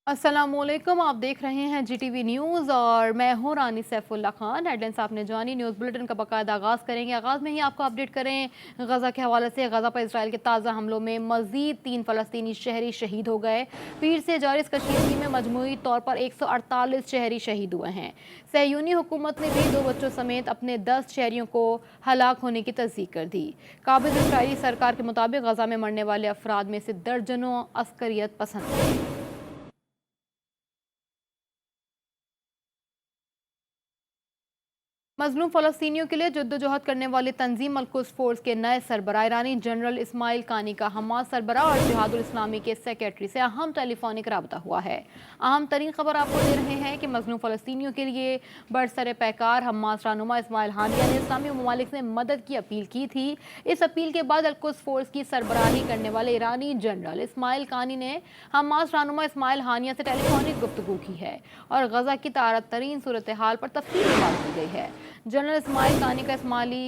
अस्सलामुअलैकुम, आप देख रहे हैं GTV न्यूज़ और मैं हूं रानी सैफुल्ला खान। हेडलाइंस आपने जानी, न्यूज़ बुलेटिन का बाकायदा आगाज़ करेंगे। आगाज़ में ही आपको अपडेट करें गज़ा के हवाले से। गज़ा पर इसराइल के ताज़ा हमलों में मज़ीद 3 फ़लस्तीनी शहरी शहीद हो गए। पीर से जारी इस कशीदगी में मजमूई तौर पर 148 शहरी शहीद हुए हैं। सहयूनी हुकूमत ने भी 2 बच्चों समेत अपने 10 शहरियों को हलाक होने की तस्दीक कर दी। काबिज़ इसराइली सरकार के मुताबिक गज़ा में मरने वाले अफराद में से दर्जनों अस्करियत पसंद थे। मजलूम फ़लस्तीनियों के लिए जद्दोजहद करने वाली तंजीम अल-कुद्स फोर्स के नए सरबराह ईरानी जनरल इस्माइल कानी का हमास सरबराह और जिहादुल इस्लामी के सेक्रेटरी से अहम टेलीफोनिक रब्ता हुआ है। अहम तरीन खबर आपको दे रहे हैं कि मजलूम फ़लस्तीनियों के लिए बरसर पैकार हमास रहनुमा इस्माइल हानिया ने इस्लामी ममालिक से मदद की अपील की थी। इस अपील के बाद अल-कुद्स फोर्स की सरबराही करने वाले ईरानी जनरल इस्माइल कानी ने हमास रहनुमा इस्माइल हानिया से टेलीफोनिक गुफ्तगू की है और गजा की तारत तरीन सूरत हाल पर तफसील बात की गई है। जनरल इस्माइल कानी का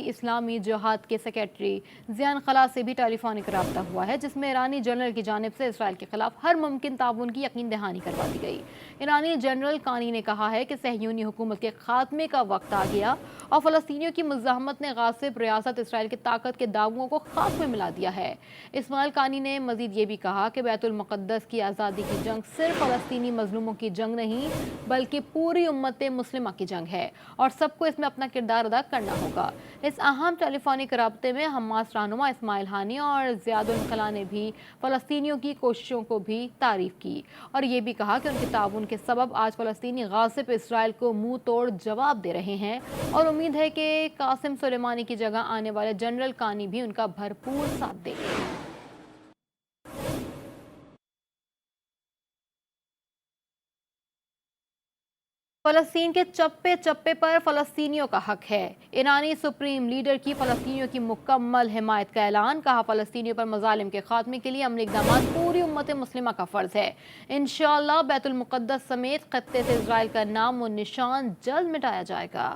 इस्लामी जिहाद के सेक्रेटरी ज़ियान खला से भी टेलीफोनिक रब्ता हुआ है, जिसमें ईरानी जनरल की जानिब से इसराइल के खिलाफ हर मुमकिन ताउन की यकीन दहानी करवा दी गई। ईरानी जनरल कानी ने कहा है कि सहयूनी हुकूमत के खात्मे का वक्त आ गया और फ़लस्तीनियों की मुज़ाहमत ने गासिब रियासत इसराइल की ताकत के दावों को खाक में मिला दिया है। इस्माइल कानी ने मजीद ये भी कहा कि बैतुल मुक़द्दस की आज़ादी की जंग सिर्फ फ़लस्तीनी मजलूमों की जंग नहीं बल्कि पूरी उम्मत मुस्लिमा की जंग है और सबको इसमें अपना किरदार अदा करना होगा। इस अहम टेलीफोनिक राब्ते में हमास रहनुमा इस्माइल हानिया और ज़ियादुल खला ने भी फ़लस्तीनियों की कोशिशों को भी तारीफ की और ये भी कहा कि उनके ताउन के सबब आज फ़लस्तीनी गासिब इसराइल को मुंह तोड़ जवाब दे रहे हैं और उम्मीद है कि कासिम सुलेमानी की जगह आने वाले जनरल कानी भी उनका भरपूर साथ देंगे। फ़लस्तीन के चप्पे चप्पे पर फ़लस्तीनियों का हक है। ईरानी सुप्रीम लीडर की फ़लस्तीनियों की मुकम्मल हिमायत का ऐलान। कहा, फ़लस्तीनियों पर मज़ालिम के खात्मे के लिए अमली इक़दामात पूरी उम्मत मुस्लिमा का फ़र्ज़ है। इंशाअल्लाह बैतुल मुक़द्दस समेत ख़त्ते से इज़राइल का नाम व निशान जल्द मिटाया जाएगा।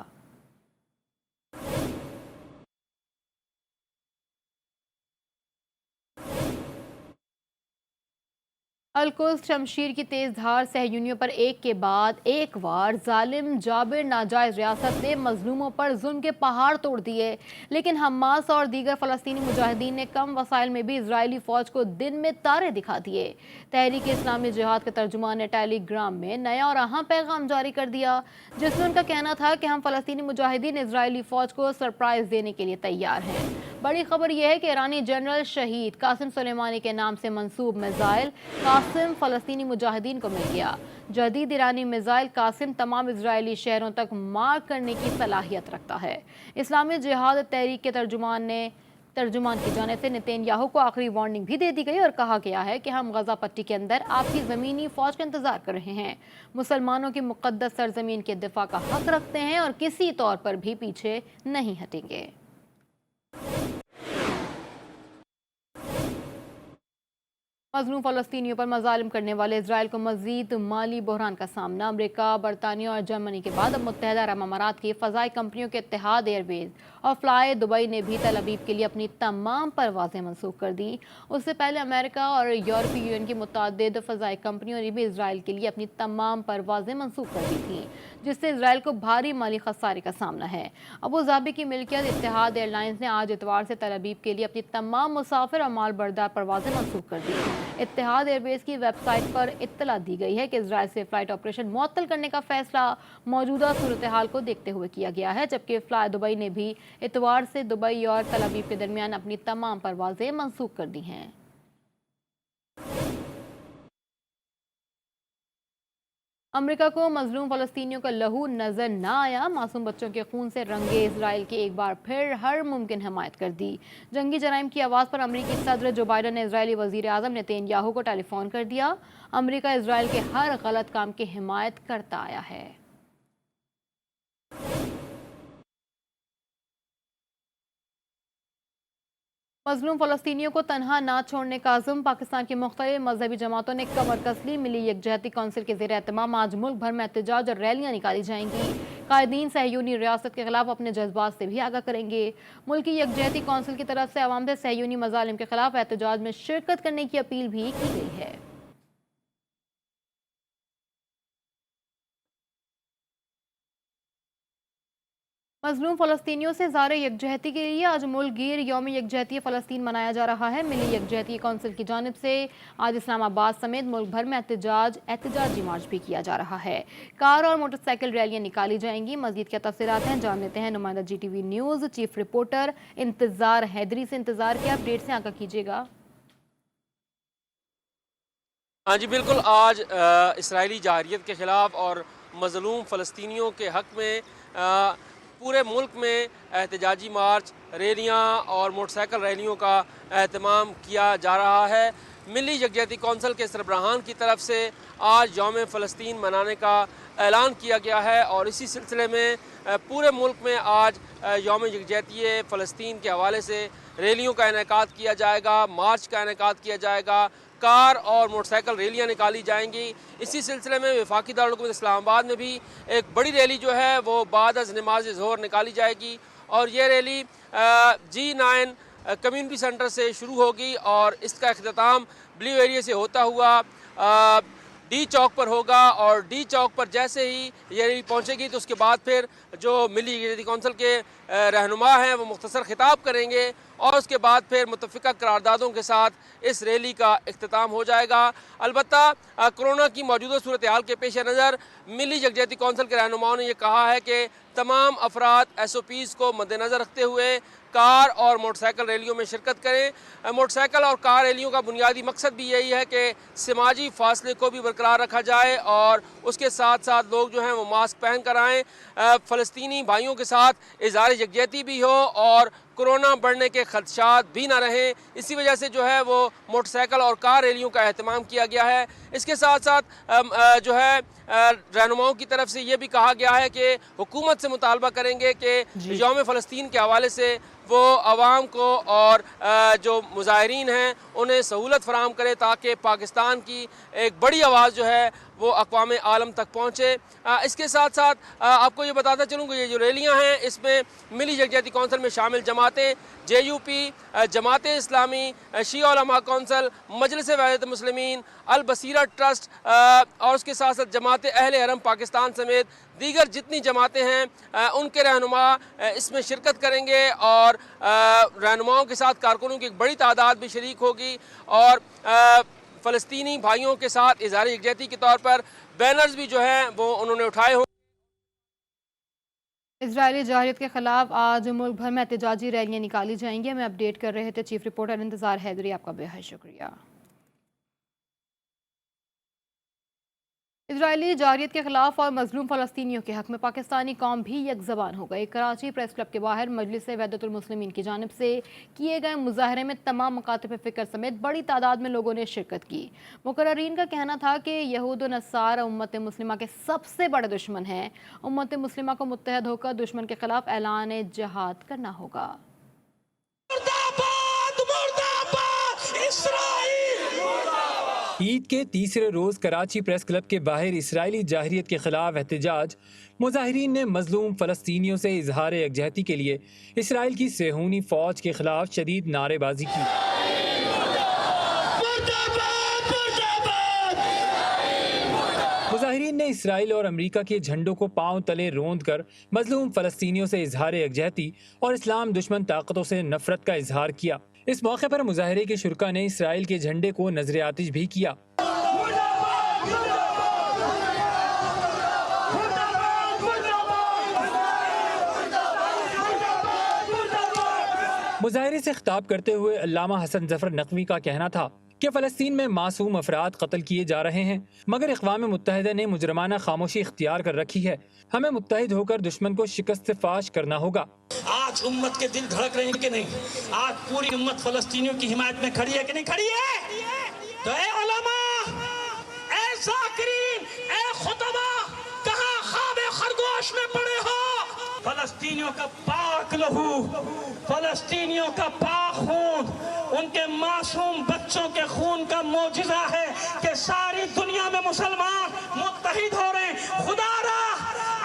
अलकुस शमशीर की तेज धार सहयूनियों पर एक के बाद एक वार जालिम जाबिर नाजायज रियासत ने मजलूमों पर जुल्म के पहाड़ तोड़ दिए, लेकिन हमास और दीगर फ़लस्तीनी मुजाहिदीन ने कम वसाइल में भी इजरायली फ़ौज को दिन में तारे दिखा दिए। तहरीक इस्लामी जिहाद के तर्जुमान ने टेलीग्राम में नया और अहम पैगाम जारी कर दिया, जिसमें उनका कहना था कि हम फ़लस्तीनी मुजाहिदीन इजरायली फ़ौज को सरप्राइज़ देने के लिए तैयार हैं। बड़ी खबर यह है कि ईरानी जनरल शहीद कासिम सुलेमानी के नाम से मंसूब मिसाइल कासिम फ़लस्तीनी मुजाहिदीन को मिल गया। जदीद ईरानी मिसाइल कासिम तमाम इजरायली शहरों तक मार करने की सलाहियत रखता है। इस्लामी जिहाद तहरीक के तर्जुमान की जाने से नेतन्याहू को आखिरी वार्निंग भी दे दी गई और कहा गया है कि हम गजा पट्टी के अंदर आपकी ज़मीनी फ़ौज का इंतज़ार कर रहे हैं। मुसलमानों की मुक़द्दस सरजमीन के दिफा का हक रखते हैं और किसी तौर पर भी पीछे नहीं हटेंगे। मजलूम फ़लस्तीनियों पर मज़ालिम करने वाले इजराइल को मज़ीद माली बहरान का सामना। अमरीका, बरतानिया और जर्मनी के बाद अब मुत्तहदा अरब अमारात की फ़ज़ाई कंपनियों के इत्तेहाद एयरवेज़ और फ्लाई दुबई ने भी तल अवीव के लिए अपनी तमाम परवाज़ें मनसूख कर दी। उससे पहले अमेरिका और यूरोपीय यूनियन की मुतअद्दिद फ़ज़ाई कंपनियों ने भी इसराइल के लिए अपनी तमाम परवाज़ें मनसूख कर दी थीं, जिससे इसराइल को भारी माली खसारे का सामना है। अबू धाबी की मिल्कियत इत्तेहाद एयरलाइंस ने आज इतवार से तल अवीव के लिए अपनी तमाम मुसाफिर और माल बरदार परवाज़ें मनसूख कर दी। इत्तेहाद एयरवेज की वेबसाइट पर इत्तला दी गई है कि इजराइल से फ्लाइट ऑपरेशन मुअत्तल करने का फैसला मौजूदा सूरत हाल को देखते हुए किया गया है, जबकि फ्लाई दुबई ने भी इतवार से दुबई और तल अवीव के दरमियान अपनी तमाम परवाजें मनसूख कर दी हैं। अमेरिका को मजलूम फ़लस्तीनियों का लहू नजर न आया। मासूम बच्चों के खून से रंगे इसराइल की एक बार फिर हर मुमकिन हमायत कर दी। जंगी जराइम की आवाज़ पर अमरीकी सदर जो बाइडन ने इसराइली वज़ीर आज़म नेतन्याहू को टेलीफोन कर दिया। अमरीका इसराइल के हर गलत काम की हिमायत करता आया है। मजलूम फ़लस्तीनियों को तनहा ना छोड़ने का आज़म। पाकिस्तान की मुख्तलिफ मजहबी जमातों ने कमर कस ली। मिली यकजहती कौंसिल के ज़ेर एहतमाम आज मुल्क भर में एहतजाज और रैलियाँ निकाली जाएंगी। कायदीन सहयूनी रियासत के खिलाफ अपने जज्बात से भी आगाह करेंगे। मुल्क की यकजहती कौंसिल की तरफ से आवाम से सहयूनी मजालिम के खिलाफ एहतजाज में शिरकत करने की अपील भी की गई है। मजलूम फ़लस्तीनियों से इज़हार यकजहती के लिए आज मुल्क गिर यौम यकजहती फ़लस्तीन मनाया जा रहा है। मिली यकजहती कौंसिल की जानिब से आज इस्लामाबाद समेत मुल्क भर में एहतजाजी मार्च भी किया जा रहा है। कार और मोटरसाइकिल रैलियाँ निकाली जाएंगी। मज़ीद क्या तफसीलात हैं जान लेते हैं नुमाइंदा GTV न्यूज़ चीफ रिपोर्टर इंतज़ार हैदरी से। इंतज़ार के अपडेट से आगाह कीजिएगा। हाँ जी बिल्कुल, आज इसराइली जारहियत के ख़िलाफ़ और मज़लूम फ़लस्तीनियों के हक़ में पूरे मुल्क में एहतजाजी मार्च, रैलियाँ और मोटरसाइकिल रैलियों का एहतमाम किया जा रहा है। मिली यकजहती कौंसिल के सरबराहान की तरफ से आज यौम फ़लस्तीन मनाने का ऐलान किया गया है और इसी सिलसिले में पूरे मुल्क में आज यौम यकजहती फ़लस्तीन के हवाले से रैलियों का इनेकाद किया जाएगा, मार्च का इनेकाद किया जाएगा, कार और मोटरसाइकिल रैलियाँ निकाली जाएंगी। इसी सिलसिले में वफाकी दारुल हुकूमत इस्लामाबाद में भी एक बड़ी रैली जो है वो बाद अज़ नमाज ज़ोहर निकाली जाएगी और ये रैली G9 कम्युनिटी सेंटर से शुरू होगी और इसका इख्तिताम ब्लू एरिया से होता हुआ डी चौक पर होगा और डी चौक पर जैसे ही ये रैली पहुंचेगी तो उसके बाद फिर जो मिली यकजहती कौंसिल के रहनुमा हैं वो मुख्तसर खिताब करेंगे और उसके बाद फिर मुतफ़िका करारदादों के साथ इस रैली का इख्तिताम हो जाएगा। अलबत्ता कोरोना की मौजूदा सूरत हाल के पेश नज़र मिली यकजहती कौंसिल के रहनुमाओं ने यह कहा है कि तमाम अफराद SOPs को मद्देनज़र रखते हुए कार और मोटरसाइकिल रैलियों में शिरकत करें। मोटरसाइकिल और कार रैलियों का बुनियादी मकसद भी यही है कि समाजी फासले को भी बरकरार रखा जाए और उसके साथ साथ लोग जो हैं वो मास्क पहन कर आएँ, फ़लस्तीनी भाइयों के साथ इज़हार यकजहती भी हो और कोरोना बढ़ने के खदशात भी ना रहें। इसी वजह से जो है वो मोटरसाइकिल और कार रैलियों का अहतमाम किया गया है। इसके साथ साथ जो है रहनुमाओं की तरफ से ये भी कहा गया है कि हुकूमत से मुतालबा करेंगे कि यौम फ़लस्तीन के हवाले से वो आवाम को और जो मुज़ाहिरीन हैं उन्हें सहूलत फराहम करे ताकि पाकिस्तान की एक बड़ी आवाज़ जो है वो अक़वाम आलम तक पहुँचे। इसके साथ साथ आपको ये बताता चलूँ कि ये जो रैलियाँ हैं इसमें मिली यकजहती कौंसिल में शामिल जमातें JUP, जमात इस्लामी, शिया उलमा कौंसिल, मजलिस वहदत मुस्लिमीन, अल बसीरा ट्रस्ट और उसके साथ साथ जमात अहले हरम पाकिस्तान समेत दीगर जितनी जमातें हैं उनके रहनुमा इसमें शिरकत करेंगे और रहनुमाओं के साथ कारकुनों की एक बड़ी तादाद भी शरीक होगी और फ़लस्तीनी भाइयों के साथ इज़हार यकजहती के तौर पर बैनर्स भी जो हैं वो उन्होंने उठाए हों। इजरायली जारहियत के खिलाफ आज मुल्क भर में एहतजाजी रैलियाँ निकाली जाएंगी। हमें अपडेट कर रहे थे चीफ रिपोर्टर इंतज़ार हैदरी, आपका बेहद शुक्रिया। इजरायली जारहियत के खिलाफ और मजलूम फ़लस्तीनियों के हक़ में पाकिस्तानी कौम भी एक ज़बान हो गई। कराची प्रेस क्लब के बाहर मजलिस वहदतुल मुस्लिमीन की जानिब से किए गए मुजाहरे में तमाम मकातिब फ़िक्र समेत बड़ी तादाद में लोगों ने शिरकत की। मुकर्रीन का कहना था कि यहूद व नसारा उम्मत मुस्लिमा के सबसे बड़े दुश्मन हैं। उम्मत मुस्लिमा को मुत्तहद होकर दुश्मन के खिलाफ ऐलान जिहाद करना होगा। ईद के तीसरे रोज कराची प्रेस क्लब के बाहर इसराइली जारहियत के खिलाफ एहतजाज। मुजाहिरीन ने मजलूम फ़लस्तीनियों से इजहार यकजहती के लिए इसराइल की सेहूनी फौज के खिलाफ शदीद नारेबाजी की। मुजाहिरीन ने इसराइल और अमेरिका के झंडों को पांव तले रोंद कर मजलूम फ़लस्तीनियों से इजहार यकजहती और इस्लाम दुश्मन ताकतों से नफरत का इजहार किया। इस मौके पर मुजाहरे के शुरका ने इसराइल के झंडे को नजर आतिश भी किया। मुजाहरे से खिताब करते हुए अल्लामा हसन जफर नकवी का कहना था कि फ़लस्तीन में मासूम अफराद कत्ल किए जा रहे हैं मगर अक़वाम मुत्तहिदा ने मुजरमाना खामोशी इख्तियार कर रखी है। हमें मुत्तहिद होकर दुश्मन को शिकस्त फाश करना होगा। आज उम्मत के दिल धड़क रहे हैं कि नहीं? आज पूरी उम्मत फ़लस्तीनियों की हिमायत में खड़ी है कि नहीं खड़ी है? तो ए उलमा, ए ज़ाकिरीन, ए खुतबा, कहाँ ख्वाब खरगोश में पड़े हो? फ़लस्तीनियों का पाक लहू, फ़लस्तीनियों का पाक खून, उनके मासूम बच्चों के खून का मोजिज़ा है कि सारी दुनिया में मुसलमान मुत्तहिद हो रहे हैं। खुदारा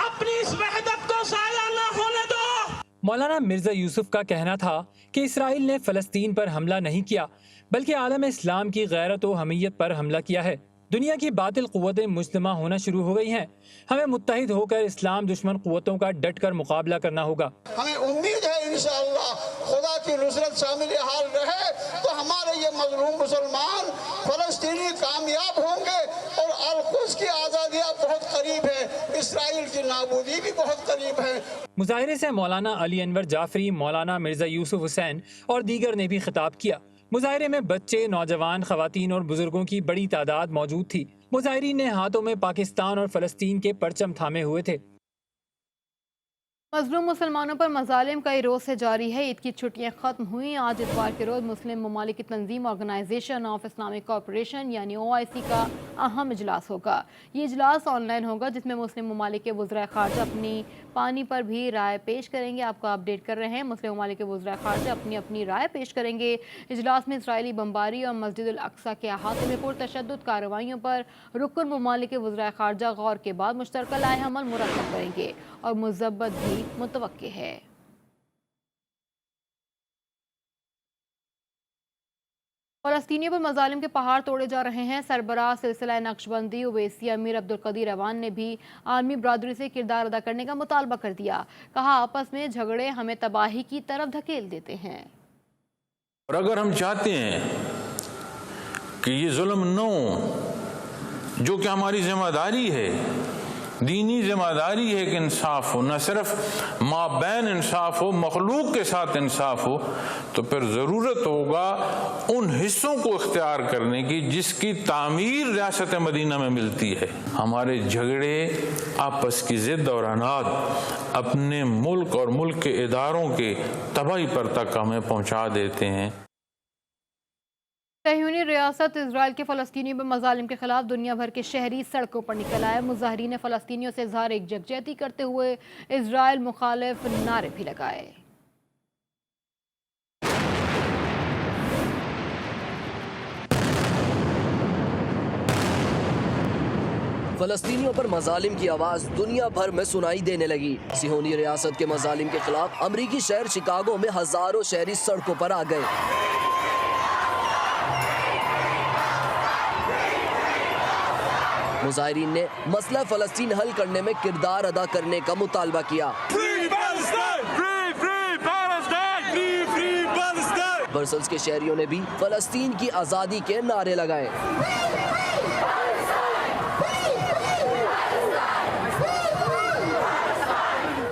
अपनी इस वहदत को ज़ाया ना होने दो। मौलाना मिर्जा यूसुफ का कहना था कि इसराइल ने फ़लस्तीन पर हमला नहीं किया बल्कि आलम इस्लाम की गैरत व हमीयत पर हमला किया है। دنیا کی باطل قوتیں مجتمع ہونا شروع ہو گئی ہیں. ہمیں متحد ہو کر اسلام دشمن قوتوں کا ڈٹ کر مقابلہ کرنا ہوگا. ہمیں امید ہے انشاءاللہ خدا کی نصرت شامل حال رہے تو ہمارے یہ مظلوم مسلمان فلسطینی کامیاب ہوں گے اور القدس کی آزادی بہت قریب ہے، اسرائیل کی نابودی بھی بہت قریب ہے. مظاہرے سے مولانا علی انور جعفری، مولانا مرزا یوسف حسین اور دیگر نے بھی خطاب کیا. مظاہرے میں بچے، نوجوان، خواتین اور بزرگوں کی بڑی تعداد موجود تھی. مظاہرین نے ہاتھوں میں پاکستان اور فلسطین کے پرچم تھامے ہوئے تھے. مظلوم مسلمانوں پر مظالم کئی روز سے جاری ہے. عید کی چھٹیاں ختم ہوئیں. آج اتوار کے روز مسلم ممالک کی تنظیم آرگنائزیشن آف اسلامک کوآپریشن یعنی OIC کا اہم اجلاس ہوگا. یہ اجلاس آن لائن ہوگا جس میں مسلم ممالک کے وزرائے خارجہ اپنی پانی پر بھی رائے پیش کریں گے. آپ کو اپڈیٹ کر رہے ہیں، مسلم ممالک کے وزرائے خارجہ اپنی رائے پیش کریں گے. اجلاس میں اسرائیلی بمباری اور مسجد الاقصیٰ کے احاطے میں پرتشدد کارروائیوں پر رکن ممالک کے وزرائے خارجہ غور کے بعد مشترکہ لائحہ عمل مرتب کریں گے اور مثبت بھی متوقع ہے. فلسطینیوں پر مظالم کے پہاڑ توڑے جا رہے ہیں. سربراہ سلسلہ نقشبندی اویسی امیر عبدالقدیر اعوان نے بھی عالمی برادری سے کردار ادا کرنے کا مطالبہ کر دیا. کہا آپس میں جھگڑے ہمیں تباہی کی طرف دھکیل دیتے ہیں. اور اگر ہم چاہتے ہیں کہ یہ ظلم نہ ہو، جو کہ ہماری ذمہ داری ہے، دینی ذمہ داری ہے کہ انصاف ہو، نہ صرف مابین انصاف ہو، مخلوق کے ساتھ انصاف ہو، تو پھر ضرورت ہوگا ان حصوں کو اختیار کرنے کی جس کی تعمیر ریاست مدینہ میں ملتی ہے. ہمارے جھگڑے، آپس کی ضد اور عناد اپنے ملک اور ملک کے اداروں کے تباہی پر تک ہمیں پہنچا دیتے ہیں. صہیونی ریاست اسرائیل کے فلسطینیوں پر مظالم کے خلاف دنیا بھر کے شہری سڑکوں پر نکل آئے. مظاہرین نے فلسطینیوں سے اظہار یکجہتی کرتے ہوئے اسرائیل مخالف نعرے بھی لگائے. فلسطینیوں پر مظالم کی آواز دنیا بھر میں سنائی دینے لگی. صہیونی ریاست کے مظالم کے خلاف امریکی شہر شکاگو میں ہزاروں شہری سڑکوں پر آ گئے. مظاہرین نے مسئلہ فلسطین حل کرنے میں کردار ادا کرنے کا مطالبہ کیا. برسلز کے شہریوں نے بھی فلسطین کی آزادی کے نعرے لگائے.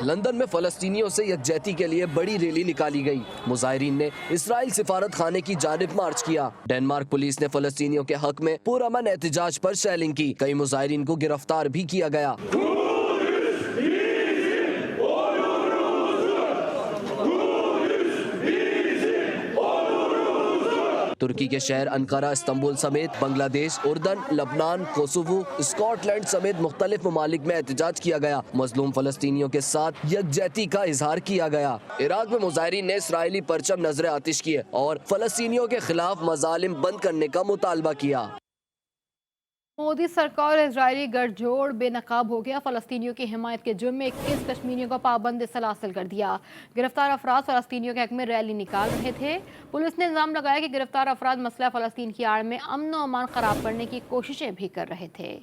لندن میں فلسطینیوں سے یکجہتی کے لیے بڑی ریلی نکالی گئی. مظاہرین نے اسرائیل سفارت خانے کی جانب مارچ کیا. ڈنمارک پولیس نے فلسطینیوں کے حق میں پرامن احتجاج پر شیلنگ کی. کئی مظاہرین کو گرفتار بھی کیا گیا. ترکی کے شہر انقرہ، استنبول سمیت بنگلہ دیش، اردن، لبنان، کوسوو، اسکاٹ لینڈ سمیت مختلف ممالک میں احتجاج کیا گیا. مظلوم فلسطینیوں کے ساتھ یکجہتی کا اظہار کیا گیا. عراق میں مظاہرین نے اسرائیلی پرچم نذر آتش کیے اور فلسطینیوں کے خلاف مظالم بند کرنے کا مطالبہ کیا. مودی سرکار اسرائیلی گٹھ جوڑ بے نقاب ہو گیا. فلسطینیوں کی حمایت کے جرم میں 21 کشمیریوں کو پابند سلاسل کر دیا. گرفتار افراد فلسطینیوں کے حق میں ریلی نکال رہے تھے. پولیس نے الزام لگایا کہ گرفتار افراد مسئلہ فلسطین کی آڑ میں امن و امان خراب کرنے کی کوششیں بھی کر رہے تھے.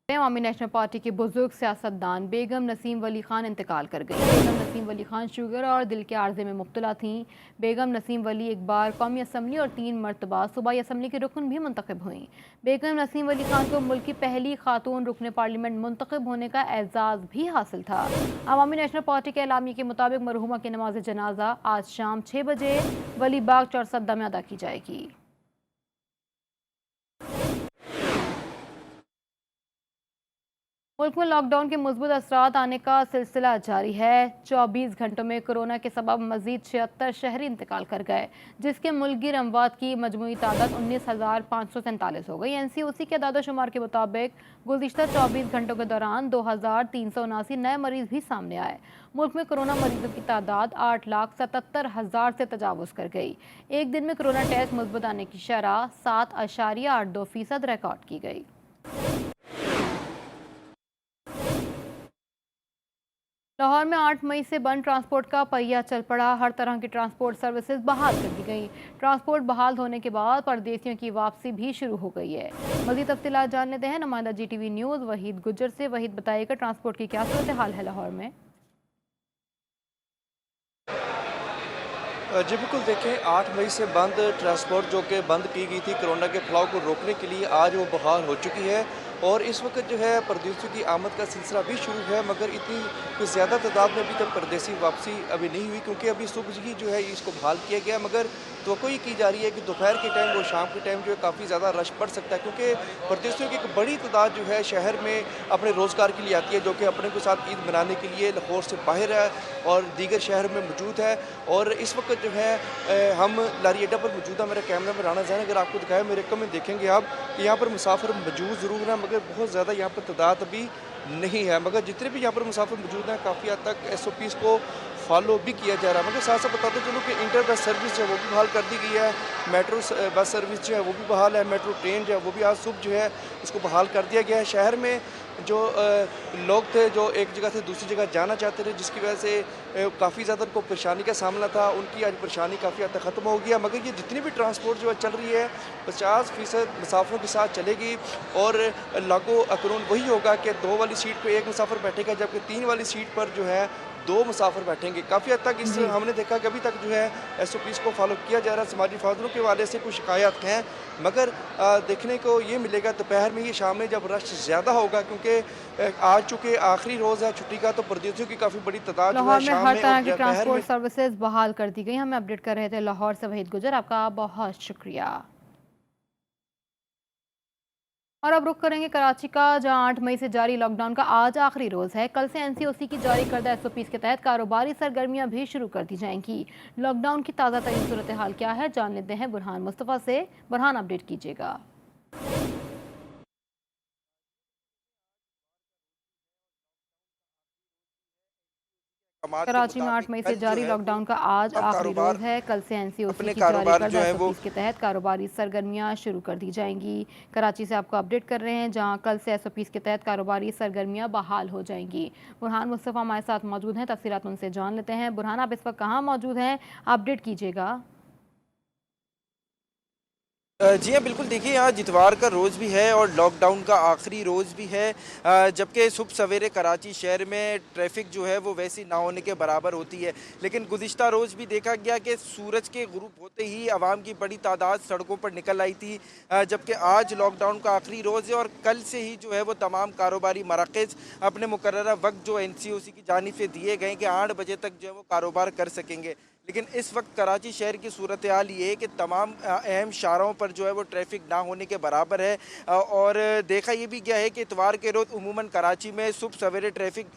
عوامی نیشنل پارٹی کی بزرگ سیاستدان بیگم نسیم ولی خان انتقال کر گئی. بیگم نسیم ولی خان شوگر اور دل کے عارضے میں مبتلا تھیں. بیگم نسیم ولی ایک بار قومی اسمبلی اور 3 مرتبہ صوبائی اسمبلی کے رکن بھی منتخب ہوئیں. بیگم نسیم ولی خان کو ملک کی پہلی خاتون رکن پارلیمنٹ منتخب ہونے کا اعزاز بھی حاصل تھا. عوامی نیشنل پارٹی کے اعلامیے کے مطابق مرحومہ کی نماز جنازہ آج شام 6 بجے ولی باغ چورسدہ میں ادا کی جائے گی. ملک میں لاک ڈاؤن کے مثبت اثرات آنے کا سلسلہ جاری ہے. 24 گھنٹوں میں کورونا کے سبب مزید 76 شہری انتقال کر گئے، جس کے ملک گیر اموات کی مجموعی تعداد 19,547 ہو گئی. NCOC کے اعداد و شمار کے مطابق گزشتہ 24 گھنٹوں کے دوران 2,379 نئے مریض بھی سامنے آئے. ملک میں کورونا مریضوں کی تعداد 8,77,000 سے تجاوز کر گئی. ایک دن میں کورونا ٹیسٹ مثبت آنے کی شرح 7.82% ریکارڈ کی گئی. लाहौर में 8 मई से बंद ट्रांसपोर्ट का पहिया चल पड़ा। हर तरह की ट्रांसपोर्ट सर्विसेज बहाल कर दी गई। ट्रांसपोर्ट बहाल होने के बाद परदेशियों की वापसी भी शुरू हो गई है। मज़ीद तफसीलात जान लेते हैं नुमाइंदा GTV न्यूज़ वहीद गुज्जर से। वहीद, बताइएगा ट्रांसपोर्ट की क्या सूरत हाल है लाहौर में? जी बिल्कुल, देखें 8 मई से बंद ट्रांसपोर्ट जो कि बंद की गई थी कोरोना के फैलाव को रोकने के लिए, आज वो बहाल हो चुकी है और इस वक्त जो है परदेशियों की आमद का सिलसिला भी शुरू है, मगर इतनी कुछ ज़्यादा तादाद में अभी तक परदेसी वापसी अभी नहीं हुई, क्योंकि अभी सुबह ही जो है इसको बहाल किया गया। मगर तवक्को ये की जा रही है कि दोपहर के टाइम और शाम के टाइम जो है काफ़ी ज़्यादा रश बढ़ सकता है, क्योंकि परदेशियों की एक बड़ी तादाद जो है शहर में अपने रोज़गार के लिए आती है, जो कि अपने के साथ ईद मनाने के लिए लाहौर से बाहर है और दीगर शहर में मौजूद है। और इस वक्त जो है हम लारी अड्डा पर मौजूद है। मेरा कैमरा में राना जैन अगर आपको दिखाया, मेरे कम में देखेंगे आप कि यहाँ पर मुसाफिर मौजूद ज़रूर हैं, मगर बहुत ज़्यादा यहाँ पर तादाद अभी नहीं है। मगर जितने भी यहाँ पर मुसाफिर मौजूद हैं काफ़ी हद तक SOPs को फॉलो भी किया जा रहा है। मगर साथ साथ बताते चलो कि इंटर बस सर्विस जो है वो भी बहाल कर दी गई है। मेट्रो बस सर्विस जो है वो भी बहाल है। मेट्रो ट्रेन जो है वो भी आज सुबह जो है उसको बहाल कर दिया गया है। शहर में जो लोग थे जो एक जगह से दूसरी जगह जाना चाहते थे, जिसकी वजह से काफ़ी ज़्यादा उनको परेशानी का सामना था, उनकी आज परेशानी काफ़ी हद तक ख़त्म हो गया। मगर ये जितनी भी ट्रांसपोर्ट जो है चल रही है 50% मुसाफिरों के साथ चलेगी और लागू कानून वही होगा कि 2 वाली सीट पर 1 मुसाफिर बैठेगा, जबकि 3 वाली सीट पर जो है 2 मुसाफिर बैठेंगे। काफ़ी हद तक इस हमने देखा कि अभी तक जो है SOPs को फॉलो किया जा रहा है। समाजी फादरों के वाले से कुछ शिकायत हैं, मगर देखने को ये मिलेगा दोपहर में, ये शाम में जब रश ज़्यादा होगा, क्योंकि आज चूँकि आखिरी रोज़ है छुट्टी का, तो परदेशियों की काफ़ी बड़ी तादाद जो है शाम में हर तरह की और ट्रांसपोर्ट सर्विसेज बहाल कर दी गई। हमें अपडेट कर रहे थे लाहौर से वहीद गुजर, आपका बहुत शुक्रिया। और अब रुख करेंगे कराची का, जहां 8 मई से जारी लॉकडाउन का आज आखिरी रोज़ है। कल से NCOC की जारी करदा SOPs के तहत कारोबारी सरगर्मियां भी शुरू कर दी जाएंगी। लॉकडाउन की ताज़ा तरीन सूरत हाल क्या है, जान लेते हैं बुरहान मुस्तफ़ा से। बुरहान, अपडेट कीजिएगा। कराची में 8 मई से जारी लॉकडाउन का आज आखिरी रोज है। कल से NCOC की जारी करदा SOPs के तहत कारोबारी सरगर्मियां शुरू कर दी जाएंगी। कराची से आपको अपडेट कर रहे हैं, जहां कल से SOPs के तहत कारोबारी सरगर्मियां बहाल हो जाएंगी। बुरहान मुस्तफ़ा हमारे साथ मौजूद हैं, तफसीलात उनसे जान लेते हैं। बुरहान, आप इस वक्त कहाँ मौजूद हैं, अपडेट कीजिएगा। जी हाँ बिल्कुल, देखिए आज इतवार का रोज़ भी है और लॉकडाउन का आखिरी रोज़ भी है, जबकि सुबह सवेरे कराची शहर में ट्रैफिक जो है वो वैसी ना होने के बराबर होती है। लेकिन गुज़िश्ता रोज़ भी देखा गया कि सूरज के गुरूब होते ही आवाम की बड़ी तादाद सड़कों पर निकल आई थी, जबकि आज लॉकडाउन का आखिरी रोज़ है और कल से ही जो है वो तमाम कारोबारी मराकज़ अपने मुकर्ररा वक्त जो NCOC की जानिब से दिए गए कि 8 बजे तक जो है वो कारोबार कर सकेंगे। लेकिन इस वक्त कराची शहर की सूरत हाल ये है कि तमाम अहम शाहराहों पर जो है वो ट्रैफिक ना होने के बराबर है। और देखा ये भी गया है कि इतवार के रोज़ उमूमन कराची में सुबह सवेरे ट्रैफिक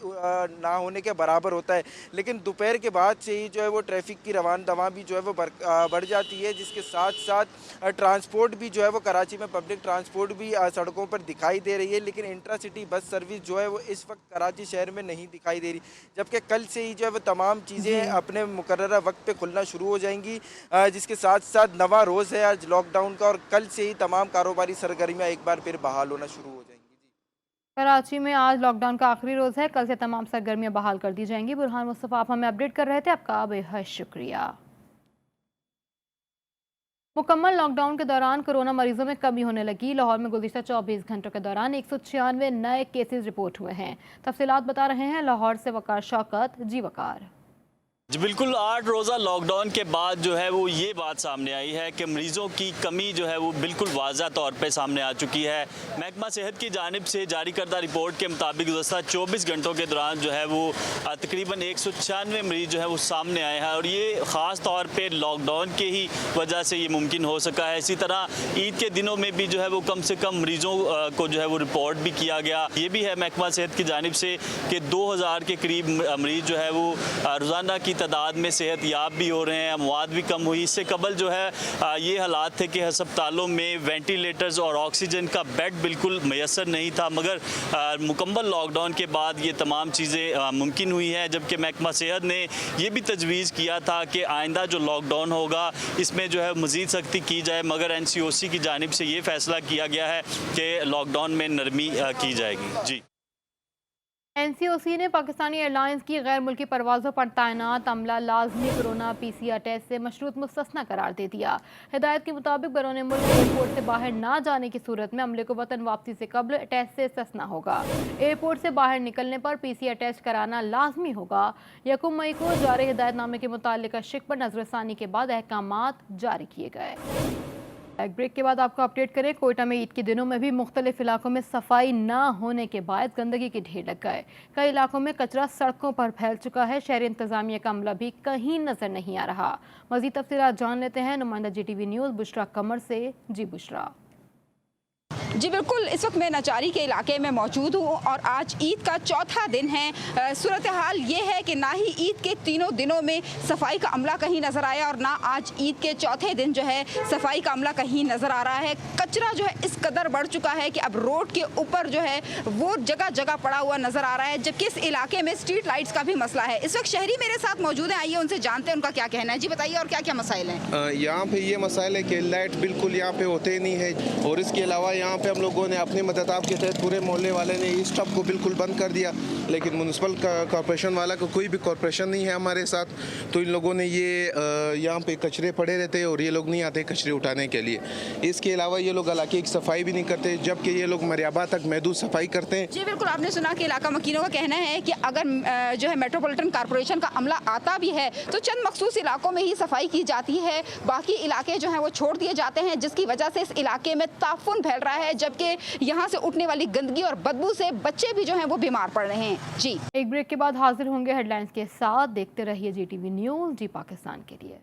ना होने के बराबर होता है, लेकिन दोपहर के बाद से ही जो है वो ट्रैफिक की रवान दवा भी जो है वो बढ़ जाती है, जिसके साथ साथ ट्रांसपोर्ट भी जो है वो कराची में पब्लिक ट्रांसपोर्ट भी सड़कों पर दिखाई दे रही है। लेकिन इंट्रा सिटी बस सर्विस जो है वो इस वक्त कराची शहर में नहीं दिखाई दे रही, जबकि कल से ही जो है वो तमाम चीज़ें अपने मुकर्ररा वक्त पे खुलना शुरू हो जाएंगी, जिसके साथ साथ नवा रोज़ है आज लॉकडाउन का और कल से ही तमाम कारोबारी सरगर्मियां एक बार फिर बहाल होना शुरू हो जाएंगी। कराची में आज लॉकडाउन का आखिरी रोज़ है, कल से तमाम सरगर्मियां बहाल कर दी जाएंगी। बुरहान मुस्तफ़ा, आप हमें अपडेट कर रहे थे, आपका बेहद शुक्रिया। मुकम्मल लॉकडाउन के दौरान कोरोना मरीजों में कमी होने लगी। लाहौर में गुज़िश्ता 24 घंटों के दौरान 196 नए केसेस रिपोर्ट हुए हैं। तफसीलात बता रहे हैं लाहौर से वकार शौकत। जी वकार। जी बिल्कुल, 8 रोज़ा लॉकडाउन के बाद जो है वो ये बात सामने आई है कि मरीज़ों की कमी जो है वो बिल्कुल वाज़ा तौर पे सामने आ चुकी है। महकमा सेहत की जानिब से जारी करदा रिपोर्ट के मुताबिक गुज़श्ता 24 घंटों के दौरान जो है वो तकरीबन 196 मरीज़ जो है वो सामने आए हैं और ये ख़ास तौर पे लॉकडाउन के ही वजह से ये मुमकिन हो सका है। इसी तरह ईद के दिनों में भी जो है वो कम से कम मरीज़ों को जो है वो रिपोर्ट भी किया गया। ये भी है महकमा सेहत की जानिब से कि 2000 के करीब मरीज़ जो है वो रोज़ाना की तादाद में सेहत याब भी हो रहे हैं, अमवात भी कम हुई। इससे कबल जो है ये हालात थे कि अस्पतालों में वेंटिलेटर्स और ऑक्सीजन का बेड बिल्कुल मैसर नहीं था, मगर मुकम्मल लॉकडाउन के बाद ये तमाम चीज़ें मुमकिन हुई हैं। जबकि महकमा सेहत ने ये भी तजवीज़ किया था कि आइंदा जो लॉकडाउन होगा इसमें जो है मज़ीद सख्ती की जाए, मगर NCOC की जानिब से ये फ़ैसला किया गया है कि लॉकडाउन में नरमी की जाएगी। जी। NCOC ने पाकिस्तानी एयरलाइंस की गैर मुल्की परवाज़ों पर तैनात अमला लाजमी कोरोना PCR टेस्ट से मशरूत मुस्तस्ना करार दे दिया। हिदायत के मुताबिक बैरून मुल्क एयरपोर्ट से बाहर ना जाने की सूरत में अमले को वतन वापसी से कबल टेस्ट से इस्तिस्ना होगा। एयरपोर्ट से बाहर निकलने पर PCR टेस्ट कराना लाजमी होगा। 1 मई को जारी हिदायतनामे के मुतालिका शिक पर नजरसानी के बाद अहकामात जारी किए गए। एक ब्रेक के बाद आपको अपडेट करें। कोयटा में ईद के दिनों में भी मुख्तलिफ इलाकों में सफाई ना होने के बाद गंदगी के ढेर लग गए। कई इलाकों में कचरा सड़कों पर फैल चुका है। शहरी इंतजामिया का अमला भी कहीं नजर नहीं आ रहा। मजीद तफसीलात जान लेते हैं नुमाइंदा GTV न्यूज़ बुशरा कमर से। जी बुशरा। जी बिल्कुल, इस वक्त मैं नचारी के इलाके में मौजूद हूँ और आज ईद का चौथा दिन है। सूरत हाल ये है कि ना ही ईद के तीनों दिनों में सफाई का अमला कहीं नज़र आया और ना आज ईद के चौथे दिन जो है सफाई का अमला कहीं नज़र आ रहा है। कचरा जो है इस कदर बढ़ चुका है कि अब रोड के ऊपर जो है वो जगह जगह पड़ा हुआ नज़र आ रहा है, जबकि इस इलाके में स्ट्रीट लाइट्स का भी मसला है। इस वक्त शहरी मेरे साथ मौजूद हैं, आइए उनसे जानते हैं उनका क्या कहना है। जी बताइए, और क्या क्या मसाइल हैं? यहाँ पे ये मसाइल है कि लाइट बिल्कुल यहाँ पे होते ही नहीं है, और इसके अलावा यहाँ पे हम लोगों ने अपनी मदद के तहत पूरे मोहल्ले वाले ने इस स्टॉप को बिल्कुल बंद कर दिया, लेकिन म्यूनसिपल कॉर्पोरेशन वाला को कोई भी कॉर्पोरेशन नहीं है हमारे साथ। तो इन लोगों ने ये यहाँ पे कचरे पड़े रहते हैं और ये लोग नहीं आते कचरे उठाने के लिए। इसके अलावा ये लोग इलाके की सफाई भी नहीं करते, जबकि ये लोग मरियाबा तक महदूद सफाई करते हैं। जी बिल्कुल, आपने सुना कि इलाका मकीनों का कहना है कि अगर जो है मेट्रोपॉलिटन कॉर्पोरेशन का अमला आता भी है तो चंद मखसूस इलाकों में ही सफाई की जाती है, बाकी इलाके जो हैं वो छोड़ दिए जाते हैं, जिसकी वजह से इस इलाके में ताफुन फैल रहा है, जबकि यहाँ से उठने वाली गंदगी और बदबू से बच्चे भी जो हैं वो बीमार पड़ रहे हैं। जी, एक ब्रेक के बाद हाजिर होंगे हेडलाइंस के साथ। देखते रहिए GTV न्यूज़, जी पाकिस्तान के लिए।